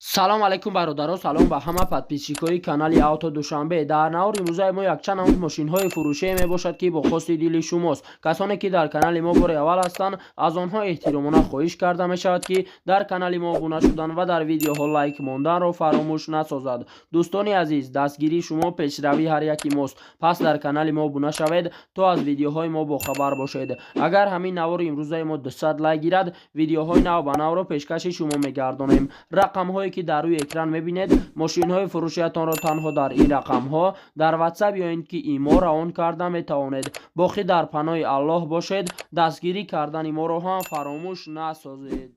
салом алайкум бародаро, салом ба ҳама подписчикои канали Авто Душанбе. Дар навори имрӯзаи мо якчанд намуд мошинҳои фурӯшие мебошад ки бо хости дили шумост. Касоне ки дар канали мо бори аввал ҳастанд, аз онҳо эҳтиромона хоҳиш карда мешавад ки дар канали мо обуна шудан ва дар видеоҳо лайк монданро фаромӯш насозад. дӯстони азиз, дастгирии шумо пешравии ҳар яки мост. Пас дар канали мо обуна шавед то аз видеоҳои мо бохабар бошед. Агар ҳамин навори имрӯзаи мо 200 лайк гирад, видеоҳои нав ба навро пешкаши шумо мегардонем. рақамҳои ки дар рӯи экран мебинед, мошинҳои фурӯшиятонро танҳо дар ин рақамҳо дар ватсап ё ин ки имо равон карда метавонед. боқӣ дар паноҳи Аллоҳ бошед. дастгирӣ кардани моро ҳам фаромӯш насозед.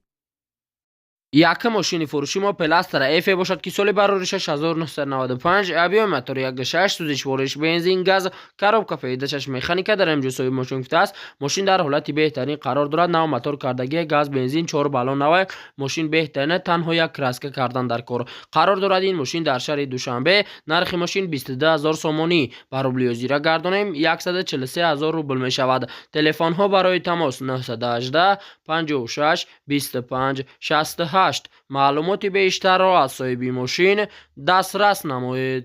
Якум мошини фурӯши мо Pelastра F бошад ки соли барори 6995, объеми мотори 1.6, сӯзишвориш бензин, газ, коробка пеҳидашаш механика дар ҳамҷособи мошин гуфта аст. мошин дар ҳолати беҳтарин қарор дорад. нав мотор кардагӣ, газ, бензин, 4 баллон навай. мошин беҳтарин, танҳо як краска кардан дар кор. қарор дорад ин мошин дар шаҳри Душанбе. нархи мошин 22000 сомонӣ. ба рубли озира гардонем 143000 рубл мешавад. телефонҳо барои тамос 918 56 25 68. маълумоти бештарро аз соҳиби мошин дастрас намоед.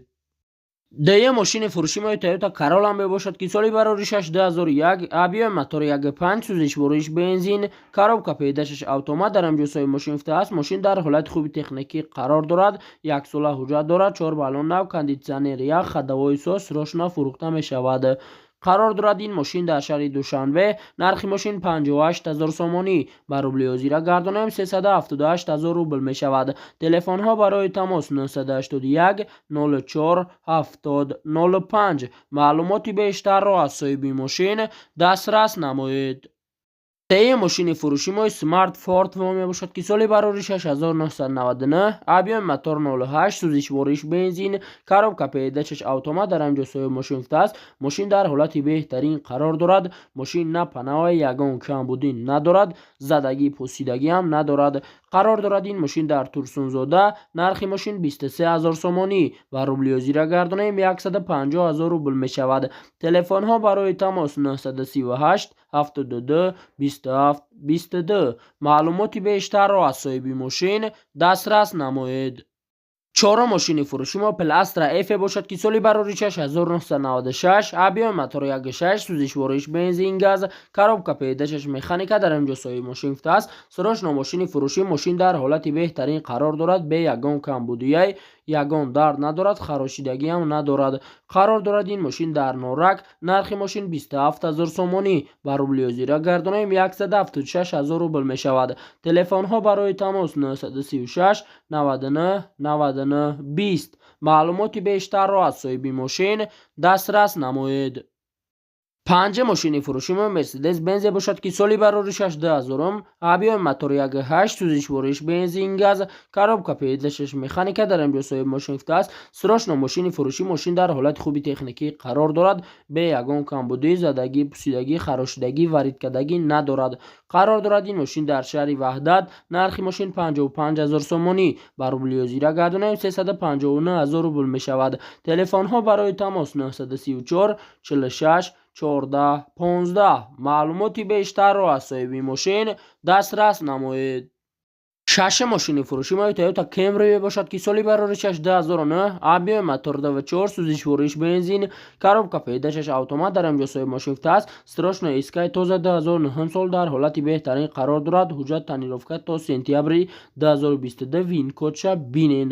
даҳум мошини фурӯши мои Toyota Corolla мебошад ки соли барори 2001, объеми мотори 1.5, сӯзишвориш бензин, коробка пеҳидашаш автомат дар ҳамҷособи мошин гуфта аст. мошин дар ҳолати хуби техникӣ қарор дорад. 1 сола ҳуҷҷат дорад. 4 баллон нав, кондитсионер ях, ходовои соз, срочно фурӯхта мешавад. қарор дорад ин мошин дар шаҳри Душанбе. нархи мошин 58000 сомонӣ. ба рубли озира гардонем 378000 рубл мешавад. телефонҳо барои тамос 981 04 70 05. маълумоти бештарро аз соҳиби мошин дастрас намоед. сеюм мошини фурӯши мои Smart Ford мебошад ки соли барори 6999, объеми мотор 08, сӯзишвориш бензин, коробка пеҳидашаш автомат дар ҳамҷособи мошин гуфта аст. мошин дар ҳолати беҳтарин қарор дорад. мошин на панавай ягон камбудӣ надорад, задагӣ пусидагӣ ҳам надорад. қарор дорад ин мошин дар Турсунзода. нархи мошин 23000 сомонӣ. ба рубли озира гардонем 150000 рубл мешавад. телефонҳо барои тамос 938 72 27 22. маълумоти бештарро аз соҳиби мошин дастрас намоед. чорум мошини фурӯши мо Pelastра F бошад ки соли барори 6996, объеми мотори 1.6, сӯзишвориш бензин, газ, коробка пеҳидашаш механика дар ҳамҷособи мошин гуфта аст. срочно мошини фурӯшӣ. мошин дар ҳолати беҳтарин қарор дорад. бе ягон камбудияй, ягон дард надорад, харошидагӣ ҳам надорад. қарор дорад ин мошин дар Норак. нархи мошин 27000 сомонӣ. ба рубли озира гардонем 176000 рубл мешавад. телефонҳо барои тамос 936 99 99 20. маълумоти бештарро аз соҳиби мошин дастрас намоед. панҷум мошини фурӯши мо Mercedes Benz бошад ки соли барори 62000, объеми мотори 1.8, сӯзишвориш бензин, газ, коробка пеҳидашаш механика дар ҳамҷособи мошин гуфта аст. срочно мошини фурӯшӣ. мошин дар ҳолати хуби техникӣ қарор дорад. бе ягон камбудӣ, задагӣ, пусидагӣ, харошидагӣ, варидкадагӣ надорад. қарор дорад ин мошин дар шаҳри Ваҳдат. нархи мошин 55000 сомонӣ. ба рубли озира гардонем 359000 рубл мешавад. телефонҳо барои тамос 934 46 14 15. маълумоти бештарро аз соҳиби мошин дастрас намоед. шашум мошини фурӯши мои Toyota Camry мебошад ки соли барори 2009, объеми мотор 2.4, сӯзишвориш бензин, коробка пеҳидашаш автомат дар ҳамҷособи мошин гуфта аст. срочно искай тоза 2009 сол дар ҳолати беҳтарин қарор дорад. ҳуҷҷат танировка то сентябри 2022 вин-кодша бинен.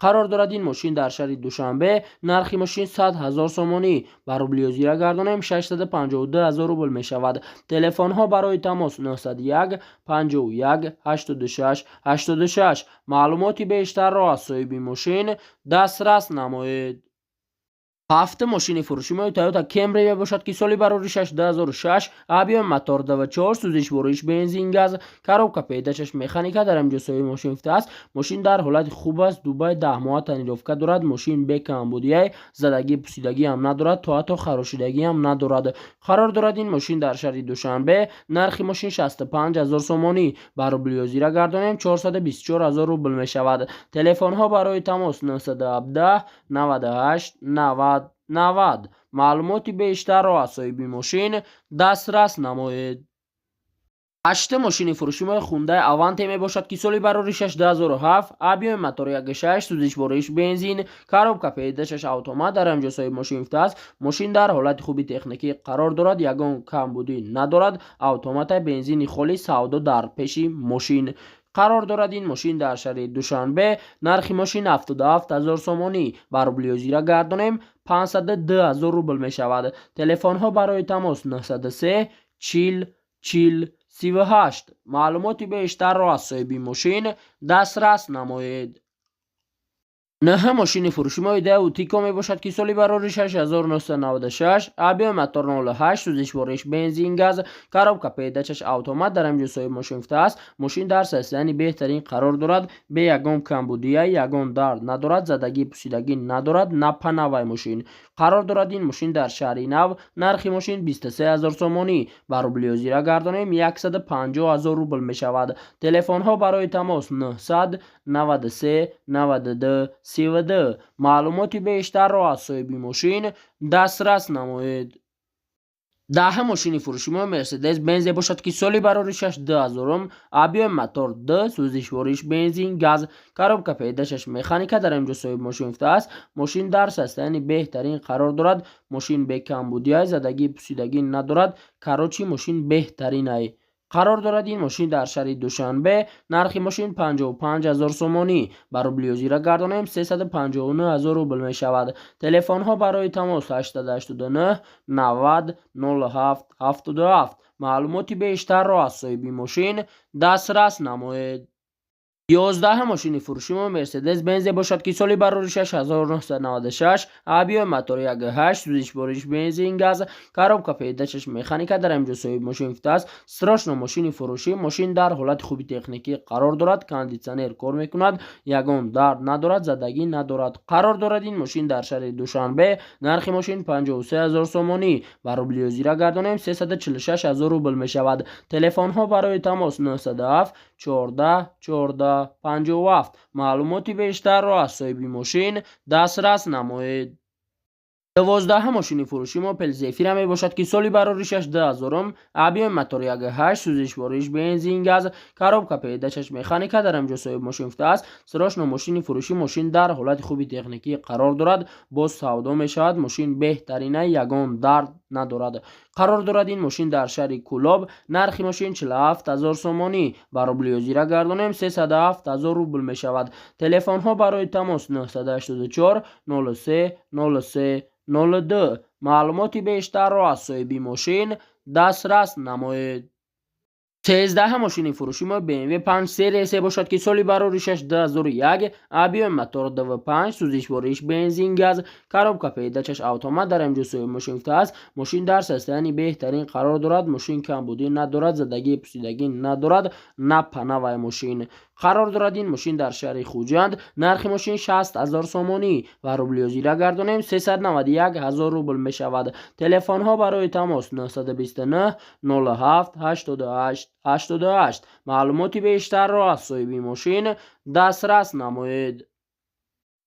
қарор дорад ин мошин дар шаҳри Душанбе. нархи мошин 100000 сомонӣ. ба рубли озира гардонем 652000 рубл мешавад. телефонҳо барои тамос 91 51 86 86. маълумоти бештарро аз соҳиби мошин дастрас намоед. ҳафтум мошини фурӯши мои Toyota Camry мебошад ки соли барори 2006, объеми мотор 2.4, сӯзишвориш бензин, газ, коробка пеҳидашаш механика дар ҳамҷособи мошин гуфта аст. мошин дар ҳолати хуб аст. дубай 10 моҳа танировка дорад. мошин бе камбудияй, задагӣ, пусидагӣ ҳам надорад, то ҳатто харошидагӣ ҳам надорад. қарор дорад ин мошин дар шаҳри Душанбе. нархи мошин 65000 сомонӣ. ба рубли озира гардонем 424000 рубл мешавад. телефонҳо барои тамос 917 98 90 90. маълумоти бештарро аз соҳиби мошин дастрас намоед. 8 мошини фурӯши мои Hyundai Avante мебошад ки соли бароришаш 2007, объеми мотори 1.6, сӯзишвориш бензин, коробка пеҳдашаш автомат дар ҳамҷосои мошин фитааст. Мошин дар ҳолати хуби техникӣ қарор дорад, ягон камбудӣ надорад. Автомата бензини холӣ савдо дар пеши мошин қарор дорад. Ин мошин дар шаҳри Душанбе. Нархи мошин 77 000 сомонӣ. Ба рублиёзира гардонем 502 000 рубл мешавад. Телефонҳо барои тамос 903 40 40 38. маълумоти бештарро аз соҳиби мошин дастрас намоед. 9 мошини фурӯши мои Daewoo Tico мебошад ки соли бароришаш 1996, объеми мотор 08, сӯзишвориш бензин газ, коробка пеҳдачаш автомат дар ҳамҷосои мошин фитааст. мошин дар состоянии беҳтарин қарор дорад, бе ягон камбудия, ягон дард надорад, задагӣ пусидагӣ надорад, напанавай мошин қарор дорад. Ин мошин дар шаҳри Нав. Нархи мошин 23 000 сомонӣ. Ба рублиёзира гардонем 150 000 рубл мешавад. Телефонҳо барои тамос 900 93 92 32. маълумоти бештарро аз соҳиби мошин дастрас намоед. 10 мошини фурӯши мо Mercedes Benz бошад ки соли бароришаш 2000, объеми мотор 2, сӯзишвориш бензин газ, коробка пеҳдашаш механика дар ҳамҷосои мошин фитааст. мошин дар состоянии беҳтарин қарор дорад. мошин бе камбудия, задагӣ пусидагӣ надорад. карочи мошин беҳтаринай қарор дорад. ин мошин дар шаҳри Душанбе. нархи мошин 55 000 сомонӣ. ба рублиёзира гардонем 359 000 рубл мешавад. телефонҳо барои тамос 889 90 07 77. маълумоти бештарро аз соҳиби мошин дастрас намоед. 11 мошини фурӯши мо Mercedes Benz бошад ки соли бароришаш 1996, объеми мотори 1.8, сӯзишвориш бензин газ, коробка пеҳдашаш механика дар ҳамҷосои мошин фитааст. срочно мошини фурӯшӣ. мошин дар ҳолати хуби техникӣ қарор дорад, кондитсионер кор мекунад, ягон дард надорад, задагӣ надорад. қарор дорад. ин мошин дар шаҳри Душанбе. нархи мошин 53 000 сомонӣ. ба рублиёзира гардонем 346 000 рубл мешавад. телефонҳо барои тамос 907 14 14 57. маълумоти бештарро аз соҳиби мошин дастрас намоед. 12 мошини фурӯши мо Opel Zafira мебошад ки соли бароришаш 2000, объеми мотори 1.8, сӯзишвориш бензин газ, коробка пеҳдашаш механика дар ҳамҷосои мошин фитааст. срочно мошини фурӯшӣ. мошин дар ҳолати хуби техникӣ қарор дорад, боз савдо мешавад. мошин беҳтарина, ягон дард надорад. қарор дорад. ин мошин дар шаҳри Кӯлоб. нархи мошин 47 000 сомонӣ. ба рублиёзира гардонем 307 000 рубл мешавад. телефонҳо барои тамос 984 03 03 02. маълумоти бештарро аз соҳиби мошин дастрас намоед. 13 мошини фурӯши мо BMW 5 сериясе бошад ки соли бароришаш 2001, объеми мотор 2.5, сӯзишвориш бензин газ, коробка пеҳдачаш автомат дар ҳамҷосои мошин фитааст. мошин дар состоянии беҳтарин қарор дорад. мошин камбудӣ надорад, задагӣ пусидагӣ надорад, напанавай мошин қарор дорад. ин мошин дар шаҳри Хуҷанд. нархи мошин 60 000 сомонӣ. ба рублиёзира гардонем 391 000 рубл мешавад. телефонҳо барои тамос 929 07 88 88. маълумоти бештарро аз соҳиби мошин дастрас намоед.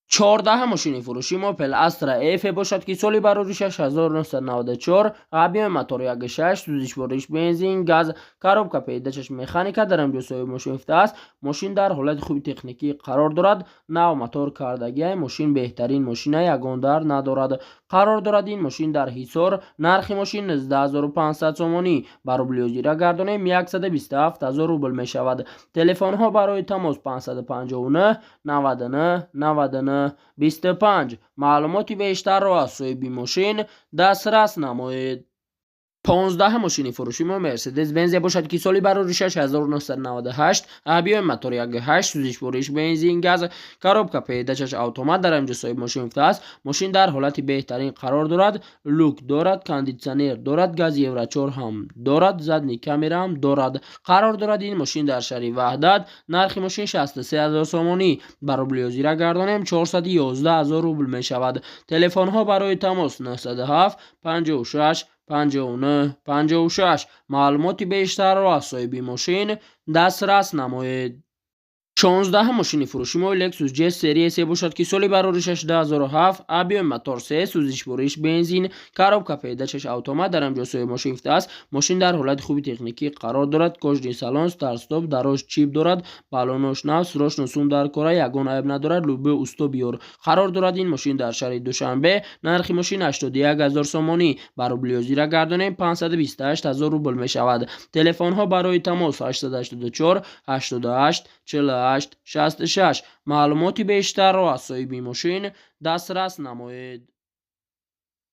14 мошини фурӯши мо Opel Astra F бошад ки соли бароришаш 1994, объеми мотори 1.6, сӯзишвориш бензин газ, коробка пеҳдашаш механика дар ҳамҷосои мошин фитааст. мошин дар ҳолати хуби техникӣ қарор дорад. нав мотор кардагиай. мошин беҳтарин мошина, ягон дард надорад. қарор дорад. ин мошин дар Ҳисор. нархи мошин 19500 сомонӣ. ба рублиёзира гардонем 127 000 рубл мешавад. телефонҳо барои тамос 559 99 99 25. маълумоти бештарро аз соҳиби мошин дастрас намоед. 15 мошини фурӯши мо Mercedes Benz бошад ки соли бароришаш 1998, объеми мотори 1.8, сӯзишвориш бензин газ, коробка пеҳдашаш автомат дар ҳамҷосои мошин фитааст. мошин дар ҳолати беҳтарин қарор дорад. люк дорад, кондитсионер дорад, гази евро 4 ҳам дорад, задни камера ҳам дорад. қарор дорад. ин мошин дар шаҳри Ваҳдат. нархи мошин 63 000 сомонӣ. ба рублиёзира гардонем 411 000 рубл мешавад. телефонҳо барои тамос 907 56 59 56. маълумоти бештарро аз соҳиби мошин дастрас намоед. 16 ماشین فروشی ما لکسوس جس سری سی باشد که سالی برارشش 2007 ابیون موتور 3 سوزش بریش بنزین کاروبکا پیداشش اتومات در آنجا سوی ماشین افته است. ماشین در حالت خوبی تکنیکی قرار دارد. کجدی سالن استارت استاپ دراش چیپ دارد. بالونش نو سروش نسوم در کره یگان عیب ندارد. لوبه اوستو بیور قرار دارد. این ماشین در شهر دوشنبه نرخ ماشین 81000 سومانی برابلیوزی را گردانیم 528000 روبل می شود. تلفن ها برای تماس 884 88 48 66 معلوماتی بیشتر را از صاحب ماشین دسترس نمایید.